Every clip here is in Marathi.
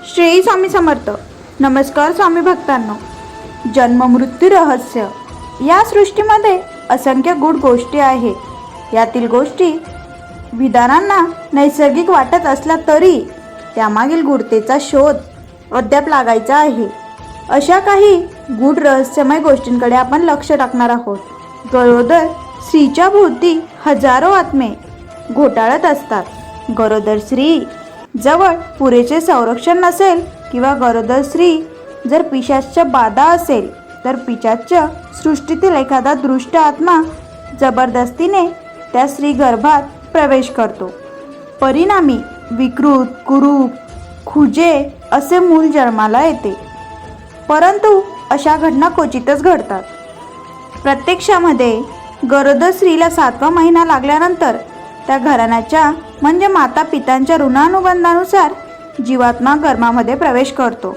श्री स्वामी समर्थ. नमस्कार स्वामी भक्तांनो. जन्म मृत्यू रहस्य या सृष्टीमध्ये असंख्य गूढ गोष्टी आहेत. यातील गोष्टी विधानांना नैसर्गिक वाटत असल्या तरी त्यामागील गूढतेचा शोध अद्याप लागायचा आहे. अशा काही गूढ रहस्यमय गोष्टींकडे आपण लक्ष टाकणार आहोत. गरोदर स्त्रीच्या भोवती हजारो आत्मे घोटाळत असतात. गरोदर स्त्री जवळ पुरेसे संरक्षण नसेल किंवा गरोदर स्त्री जर पिशाच्य बाधा असेल तर पिशाच्य सृष्टीतील एखादा दुष्ट आत्मा जबरदस्तीने त्या स्त्री गर्भात प्रवेश करतो. परिणामी विकृत, कुरूप, खुजे असे मूल जन्माला येते. परंतु अशा घटना क्वचितच घडतात. प्रत्यक्षामध्ये गरोदर स्त्रीला 7वा महिना लागल्यानंतर त्या घराण्याच्या म्हणजे माता पित्यांच्या ऋणानुबंधानुसार जीवात्मा गर्भामध्ये प्रवेश करतो.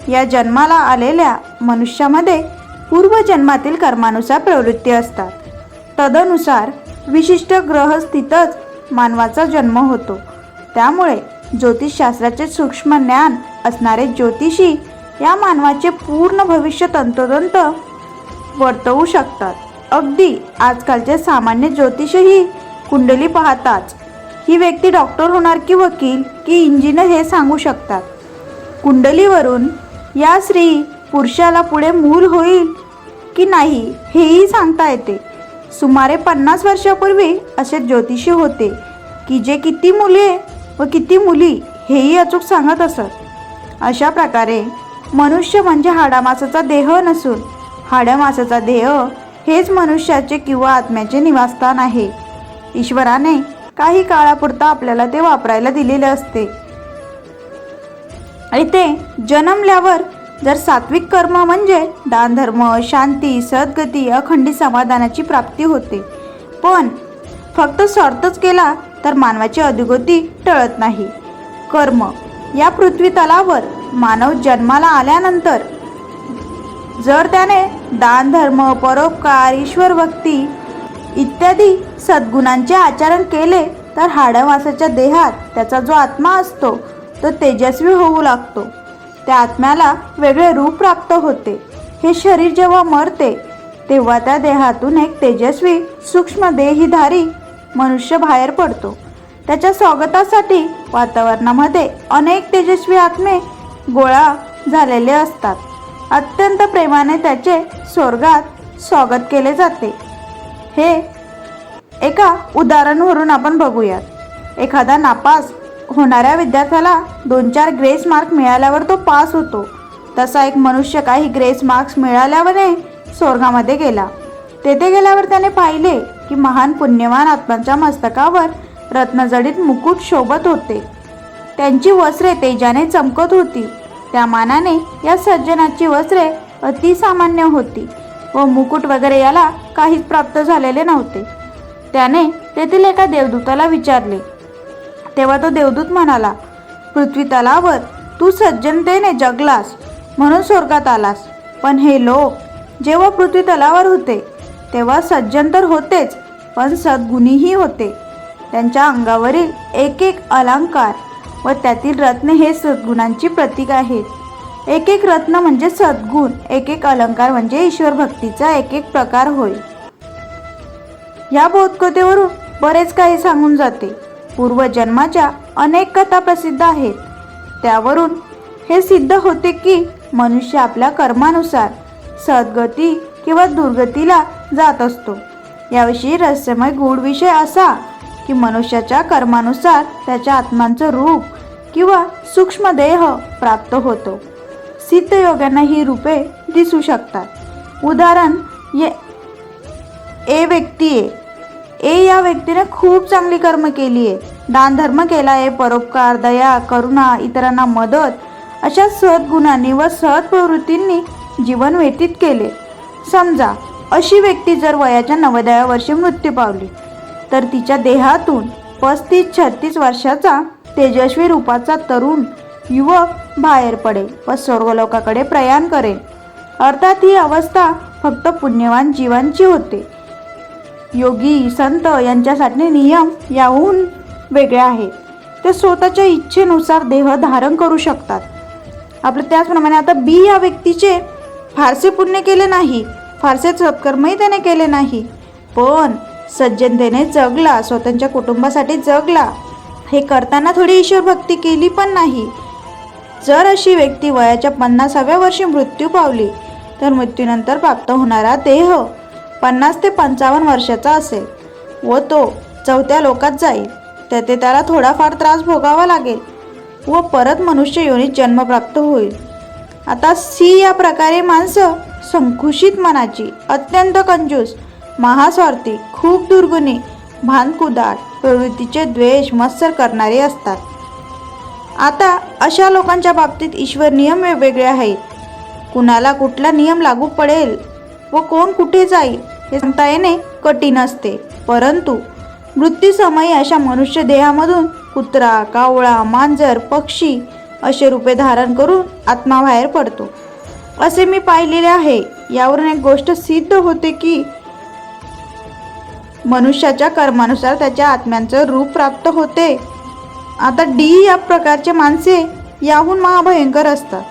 या जन्माला आलेल्या मनुष्यामध्ये पूर्वजन्मातील कर्मानुसार प्रवृत्ती असतात. तदनुसार विशिष्ट ग्रहस्थितच मानवाचा जन्म होतो. त्यामुळे ज्योतिषशास्त्राचे सूक्ष्म ज्ञान असणारे ज्योतिषी या मानवाचे पूर्ण भविष्य तंतोतंत वर्तवू शकतात. अगदी आजकालचे सामान्य ज्योतिषही कुंडली पाहताच ही व्यक्ती डॉक्टर होणार की वकील की इंजिनियर हे सांगू शकतात. कुंडलीवरून या स्त्री पुरुषाला पुढे मूल होईल की नाही हेही सांगता येते. सुमारे 50 वर्षापूर्वी असे ज्योतिषी होते की जे किती मुले व किती मुली हेही अचूक सांगत असत. अशा प्रकारे मनुष्य म्हणजे हाडामासाचा देह नसून हाडामासाचा देह हेच मनुष्याचे किंवा आत्म्याचे निवासस्थान आहे. ईश्वराने काही काळापुरता आपल्याला ते वापरायला दिलेले असते. आणि ते जन्मल्यावर जर सात्विक कर्म म्हणजे दान धर्म, शांती, सद्गती, अखंडित समाधानाची प्राप्ती होते. पण फक्त स्वार्थच केला तर मानवाची अधोगती टळत नाही. कर्म या पृथ्वी तलावर मानव जन्माला आल्यानंतर जर त्याने दान धर्म, परोपकार, ईश्वर भक्ती इत्यादी सद्गुणांचे आचरण केले तर हाडमासाच्या देहात त्याचा जो आत्मा असतो तो तेजस्वी होऊ लागतो. त्या आत्म्याला वेगळे रूप प्राप्त होते. हे शरीर जेव्हा मरते तेव्हा त्या देहातून एक तेजस्वी सूक्ष्म देहीधारी मनुष्य बाहेर पडतो. त्याच्या स्वागतासाठी वातावरणामध्ये अनेक तेजस्वी आत्मे गोळा झालेले असतात. अत्यंत प्रेमाने त्याचे स्वर्गात स्वागत केले जाते. हे एका उदाहरणावरून आपण बघूयात. एखादा नापास होणाऱ्या विद्यार्थ्याला 2-4 ग्रेस मार्क मिळाल्यावर तो पास होतो. तसा एक मनुष्य काही ग्रेस मार्क्स मिळाल्यावर स्वर्गामध्ये गेला. तेथे गेल्यावर त्याने पाहिले की महान पुण्यवान आत्म्यांच्या मस्तकावर रत्नजडित मुकुट शोभत होते. त्यांची वस्त्रे तेजाने चमकत होती. त्या मानाने या सज्जनाची वस्त्रे अतिसामान्य होती व मुकुट वगैरे याला काहीच प्राप्त झालेले नव्हते. त्याने तेथील एका देवदूताला विचारले. तेव्हा तो देवदूत म्हणाला, पृथ्वी तलावर तू सज्जनतेने जगलास म्हणून स्वर्गात आलास. पण हे लोक जेव्हा पृथ्वी तलावर होते तेव्हा सज्जन तर होतेच पण सद्गुणीही होते. त्यांच्या अंगावरील एक एक अलंकार व त्यातील रत्न हे सद्गुणांची प्रतीक आहेत. एक एक रत्न म्हणजे सद्गुण, एक एक अलंकार म्हणजे ईश्वर भक्तीचा एक एक प्रकार होय. या बोधकथेवरून बरेच काही सांगून जाते. पूर्वजन्माच्या अनेक कथा प्रसिद्ध आहेत. त्यावरून हे सिद्ध होते की मनुष्य आपल्या कर्मानुसार सद्गती किंवा दुर्गतीला जात असतो. याविषयी रहस्यमय गूढ विषय असा की मनुष्याच्या कर्मानुसार त्याच्या आत्मांचं रूप किंवा सूक्ष्म देह प्राप्त होतो. सिद्ध योग्यांना ही रूपे दिसू शकतात. उदाहरण ए व्यक्ती आहे. या व्यक्तीने खूप चांगली कर्म केली आहे. दान धर्म केला आहे, परोपकार, दया, करुणा, इतरांना मदत अशा सद्गुणांनी व सत्प्रवृत्तींनी जीवन व्यतीत केले. समजा अशी व्यक्ती जर वयाच्या 90व्या वर्षी मृत्यू पावली तर तिच्या देहातून 35-36 वर्षाचा तेजस्वी रूपाचा तरुण युवक बाहेर पडेल व स्वर्गलोकाकडे प्रयाण करेल. अर्थात ही अवस्था फक्त पुण्यवान जीवांची होते. योगी संत यांच्यासाठी नियम याहून वेगळे आहेत. ते स्वतःच्या इच्छेनुसार देह धारण करू शकतात. आपलं त्याचप्रमाणे आता बी या व्यक्तीचे फारसे पुण्य केले नाही, फारसे सत्कर्मही त्याने केले नाही, पण सज्जनतेने जगला, स्वतःच्या कुटुंबासाठी जगला. हे करताना थोडी ईश्वर भक्ती केली पण नाही. जर अशी व्यक्ती वयाच्या 50व्या वर्षी मृत्यू पावली तर मृत्यूनंतर प्राप्त होणारा देह 50 ते 55 वर्षाचा असेल व तो 4थ्या लोकात जाईल. तेथे त्याला थोडाफार त्रास भोगावा लागेल व परत मनुष्य योनीत जन्म प्राप्त होईल. आता सी या प्रकारे माणसं संकुचित मनाची, अत्यंत कंजूस, महास्वार्थी, खूप दुर्गुणी, भानकुदाट, प्रवृत्तीचे द्वेष, मत्सर करणारे असतात. आता अशा लोकांच्या बाबतीत ईश्वर नियम वेगवेगळे आहेत. कुणाला कुठला नियम लागू पडेल व कोण कुठे जाईल हे सांगता येणे कठीण असते. परंतु मृत्यूसमयी अशा मनुष्य देहामधून कुत्रा, कावळा, मांजर, पक्षी असे रूपे धारण करून आत्मा बाहेर पडतो असे मी पाहिलेले आहे. यावरून एक गोष्ट सिद्ध होते की मनुष्याच्या कर्मानुसार त्याच्या आत्म्यांचं रूप प्राप्त होते. आता डी या प्रकारचे माणसे याहून महाभयंकर असतात.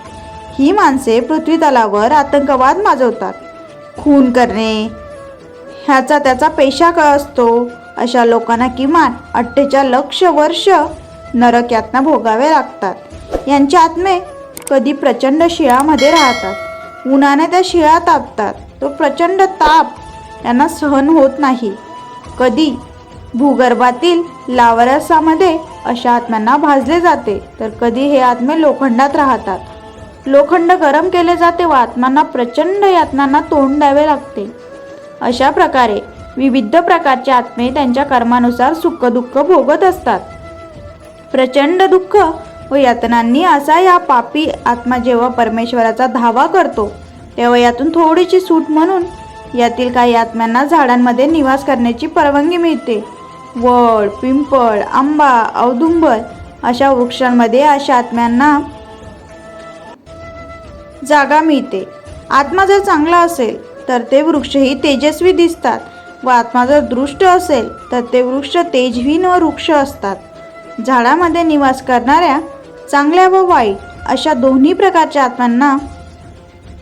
ही माणसे पृथ्वी तलावर आतंकवाद माजवतात. खून करणे ह्याचा त्याचा पेशा असतो. अशा लोकांना किमान 48 लक्ष वर्ष नरक यातना भोगावे लागतात. यांचे आत्मे कधी प्रचंड शिळामध्ये राहतात. उन्हाने त्या शिळा तापतात. तो प्रचंड ताप यांना सहन होत नाही. कधी भूगर्भातील लावारसामध्ये अशा आत्म्यांना भाजले जाते तर कधी हे आत्मे लोखंडात राहतात. लोखंड गरम केले जाते व आत्म्यांना प्रचंड यातनांना तोंड द्यावे लागते. अशा प्रकारे विविध प्रकारचे आत्मे त्यांच्या कर्मानुसार सुख दुःख भोगत असतात. प्रचंड दुःख व यातनांनी असा या पापी आत्मा जेव्हा परमेश्वराचा धावा करतो तेव्हा यातून थोडीशी सूट म्हणून यातील काही आत्म्यांना झाडांमध्ये निवास करण्याची परवानगी मिळते. वड, पिंपळ, आंबा, औदुंबर अशा वृक्षांमध्ये अशा आत्म्यांना जागा मिळते. आत्मा जर चांगला असेल तर ते वृक्षही तेजस्वी दिसतात व आत्मा जर दृष्ट असेल तर ते वृक्ष तेजहीन व वृक्ष असतात. झाडामध्ये निवास करणाऱ्या चांगल्या व वाईट अशा दोन्ही प्रकारच्या आत्म्यांना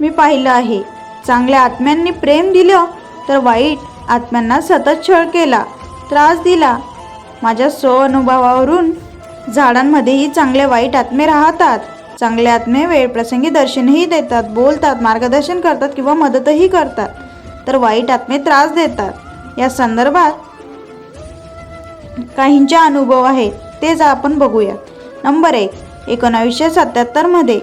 मी पाहिलं आहे. चांगल्या आत्म्यांनी प्रेम दिलं तर वाईट आत्म्यांना सतत छळ केला, त्रास दिला. माझ्या स्वअनुभवावरून झाडांमध्येही चांगले वाईट आत्मे राहतात. चांगले आत्मे वेळप्रसंगी दर्शनही देतात, बोलतात, मार्गदर्शन करतात किंवा मदतही करतात, तर वाईट आत्मे त्रास देतात. या संदर्भात काहींचे अनुभव आहेत तेच आपण बघूयात. नंबर 1, 1977 मध्ये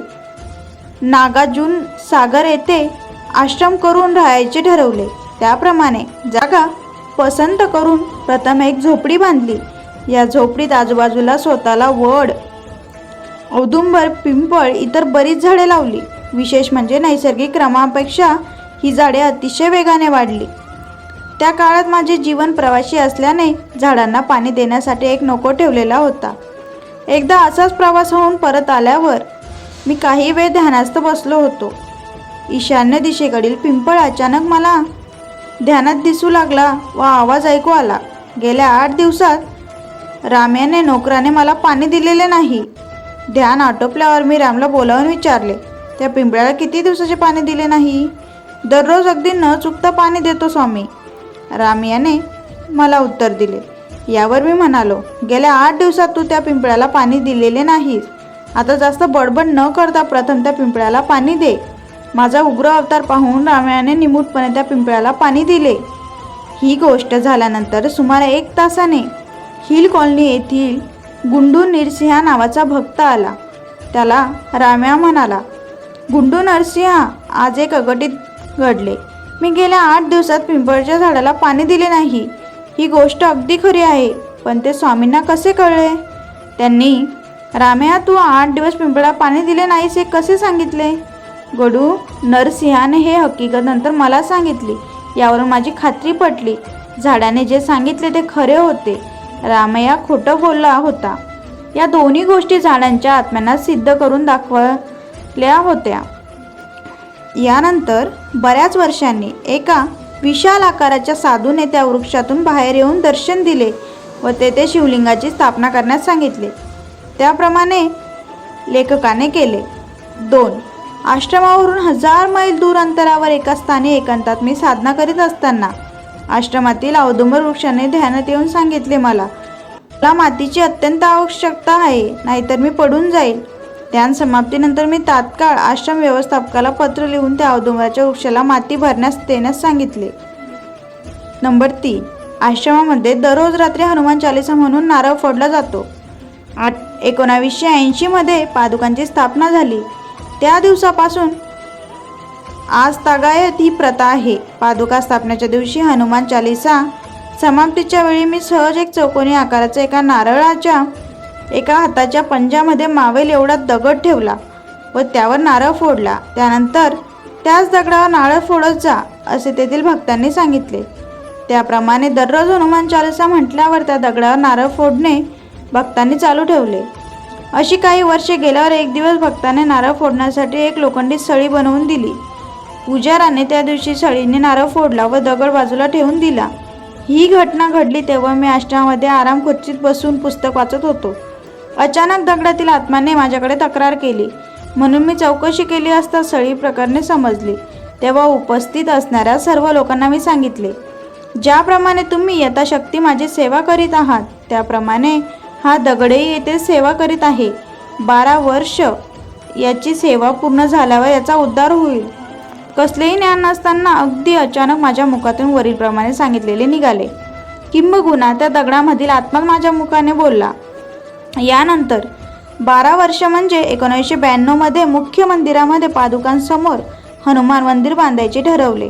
नागार्जुन सागर येथे आश्रम करून राहायचे ठरवले. त्याप्रमाणे जागा पसंत करून प्रथम एक झोपडी बांधली. या झोपडीत आजूबाजूला स्वतःला वड, औदुंबर, पिंपळ इतर बरीच झाडे लावली. विशेष म्हणजे नैसर्गिक क्रमापेक्षा ही झाडे अतिशय वेगाने वाढली. त्या काळात माझे जीवन प्रवासी असल्याने झाडांना पाणी देण्यासाठी एक नोकर ठेवलेला होता. एकदा असाच प्रवास होऊन परत आल्यावर मी काही वेळ ध्यानास्थ बसलो होतो. ईशान्य दिशेकडील पिंपळ अचानक मला ध्यानात दिसू लागला व आवाज ऐकू आला. गेल्या 8 दिवसात राम्याने नोकराने मला पाणी दिलेले नाही. ध्यान आटोपल्यावर मी रामला बोलावून विचारले, त्या पिंपळाला किती दिवसाचे पाणी दिले नाही? दररोज अगदी न चुकता पाणी देतो स्वामी, राम याने मला उत्तर दिले. यावर मी म्हणालो, गेल्या 8 दिवसात तू त्या पिंपळाला पाणी दिलेले नाहीस. आता जास्त बडबड न करता प्रथम त्या पिंपळाला पाणी दे. माझा उग्र अवतार पाहून रामायाने निमूटपणे त्या पिंपळाला पाणी दिले. ही गोष्ट झाल्यानंतर सुमारे 1 तासाने हिल कॉलनी येथील गुंडू नरसिंहा नावाचा भक्त आला. त्याला राम्या म्हणाला, गुंडू नरसिंहा, आज एक अघटित घडले. मी गेल्या 8 दिवसात पिंपळाच्या झाडाला पाणी दिले नाही. ही गोष्ट अगदी खरी आहे, पण ते स्वामींना कसे कळले? त्यांनी, राम्या, तू 8 दिवस पिंपळाला पाणी दिले नाहीस हे कसे सांगितले? गडू नरसिंहाने हे हकीकत नंतर मला सांगितली. यावरून माझी खात्री पटली. झाडाने जे सांगितले ते खरे होते. रामया खोटं बोलला होता. या दोन्ही गोष्टी झाडांच्या आत्म्यांना सिद्ध करून दाखवल्या होत्या. यानंतर बऱ्याच वर्षांनी एका विशाल आकाराच्या साधूने त्या वृक्षातून बाहेर येऊन दर्शन दिले व तेथे शिवलिंगाची स्थापना करण्यास सांगितले. त्याप्रमाणे लेखकाने केले. 2. आश्रमावरून 1000 मैल दूर अंतरावर एका स्थानी एकांतात मी साधना करीत असताना आश्रमातील औदुंबर वृक्षाने ध्यानात येऊन सांगितले, मला मातीची अत्यंत आवश्यकता आहे, नाहीतर मी पडून जाईल. ध्यान समाप्तीनंतर मी तात्काळ आश्रम व्यवस्थापकाला पत्र लिहून त्या औदुंबराच्या वृक्षाला माती भरण्यास देण्यास सांगितले. नंबर 3. आश्रमामध्ये दररोज रात्री हनुमान चालीसा म्हणून नारळ फोडला जातो. 1980 मध्ये पादुकांची स्थापना झाली. त्या दिवसापासून आज तागायत ही प्रथा आहे. पादुका स्थापनेच्या दिवशी हनुमान चालीसा समाप्तीच्या वेळी मी सहज एक चौकोनी आकाराचा एका नारळाच्या एका हाताच्या पंजामध्ये मावेल एवढा दगड ठेवला व त्यावर नारळ फोडला. त्यानंतर त्याच दगडावर नारळ फोडत जा असे तेथील भक्तांनी सांगितले. त्याप्रमाणे दररोज हनुमान चालीसा म्हटल्यावर त्या दगडावर नारळ फोडणे भक्तांनी चालू ठेवले. अशी काही वर्षे गेल्यावर एक दिवस भक्ताने नारळ फोडण्यासाठी एक लोखंडी सळी बनवून दिली. पुजाराने त्या दिवशी सळीने नारळ फोडला व दगड बाजूला ठेवून दिला. ही घटना घडली तेव्हा मी आश्रमामध्ये आराम खुर्चीत बसून पुस्तक वाचत होतो. अचानक दगडातील आत्म्याने माझ्याकडे तक्रार केली, म्हणून मी चौकशी केली असता सळी प्रकरणे समजली. तेव्हा उपस्थित असणाऱ्या सर्व लोकांना मी सांगितले, ज्याप्रमाणे तुम्ही यथाशक्ती माझी सेवा करीत आहात त्याप्रमाणे हा दगडही येथे सेवा करीत आहे. 12 वर्ष याची सेवा पूर्ण झाल्यावर याचा उद्धार होईल. कसलेही ज्ञान नसताना अगदी अचानक माझ्या मुखातून वरीलप्रमाणे सांगितलेले निघाले. किंबहुना त्या दगडामधील आत्मा माझ्या मुखाने बोलला. यानंतर 12 वर्ष म्हणजे 1992 मध्ये मुख्य मंदिरामध्ये पादुकांसमोर हनुमान मंदिर बांधायचे ठरवले.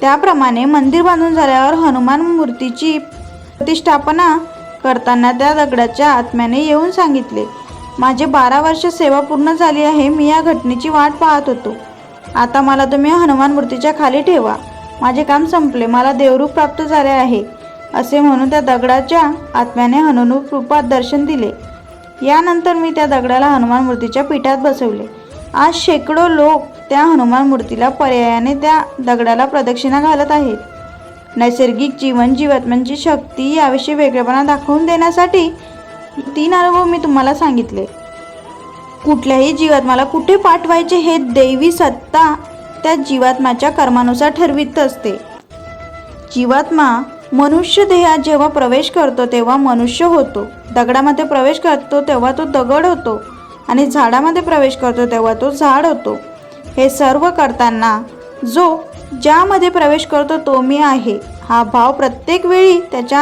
त्याप्रमाणे मंदिर बांधून झाल्यावर हनुमान मूर्तीची प्रतिष्ठापना करताना त्या दगडाच्या आत्म्याने येऊन सांगितले, माझे 12 वर्ष सेवा पूर्ण झाली आहे. मी या घटनेची वाट पाहत होतो. आता मला तुम्ही हनुमान मूर्तीच्या खाली ठेवा. माझे काम संपले. मला देवरूप प्राप्त झाले आहे असे म्हणून त्या दगडाच्या आत्म्याने हनुरूप रूपात दर्शन दिले. यानंतर मी त्या दगडाला हनुमान मूर्तीच्या पीठात बसवले. आज शेकडो लोक त्या हनुमान मूर्तीला पर्यायाने त्या दगडाला प्रदक्षिणा घालत आहेत. नैसर्गिक जीवन जीवात्म्यांची शक्ती याविषयी वेगळेपणा दाखवून देण्यासाठी 3 अनुभव मी तुम्हाला सांगितले. कुठल्याही जीवात्म्याला कुठे पाठवायचे हे दैवी सत्ता त्या जीवात्म्याच्या कर्मानुसार ठरवित असते. जीवात्मा मनुष्य देहात जेव्हा प्रवेश करतो तेव्हा मनुष्य होतो, दगडामध्ये प्रवेश करतो तेव्हा तो दगड होतो आणि झाडामध्ये प्रवेश करतो तेव्हा तो झाड होतो. हे सर्व करताना जो ज्यामध्ये प्रवेश करतो तो मी आहे हा भाव प्रत्येक वेळी त्याच्या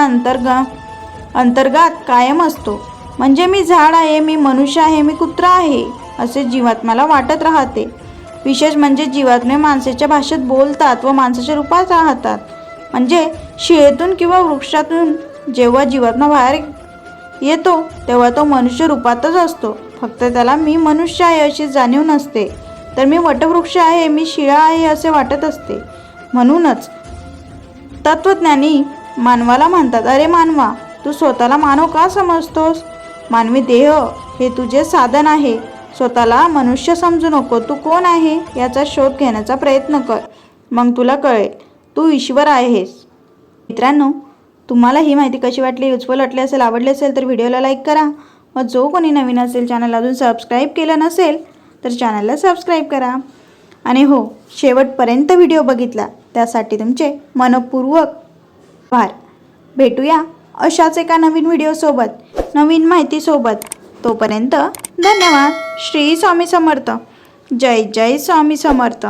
अंतर्गत कायम असतो. म्हणजे मी झाड आहे, मी मनुष्य आहे, मी कुत्रा आहे असे जीवात्म्याला वाटत राहते. विशेष म्हणजे जीवात्मे माणसाच्या भाषेत बोलतात व माणसाच्या रूपात राहतात. म्हणजे शिळेतून किंवा वृक्षातून जेव्हा जीवात्मा बाहेर येतो तेव्हा तो मनुष्य रूपातच असतो. फक्त त्याला मी मनुष्य आहे अशी जाणीव नसते, तर मी वटवृक्ष आहे, मी शिळा आहे असे वाटत असते. म्हणूनच तत्वज्ञानी मानवाला म्हणतात, अरे मानवा, तू स्वतःला मानव का समजतोस? मानवी देह हे तुझे साधन आहे. स्वतःला मनुष्य समजू नको. तू कोण आहे याचा शोध घेण्याचा प्रयत्न कर, मग तुला कळेल तू ईश्वर आहेस. मित्रांनो, तुम्हाला ही माहिती कशी वाटली, युजफुल वाटली असेल, आवडली असेल तर व्हिडिओला लाईक करा व जो कोणी नवीन असेल, चॅनल अजून सबस्क्राईब केलं नसेल तर चॅनलला सबस्क्राईब करा. आणि हो, शेवटपर्यंत व्हिडिओ बघितला त्यासाठी तुमचे मनपूर्वक आभार. भेटूया अशाच एका नवीन व्हिडिओसोबत, नवीन माहितीसोबत. तोपर्यंत धन्यवाद. श्री स्वामी समर्थ. जय जय स्वामी समर्थ.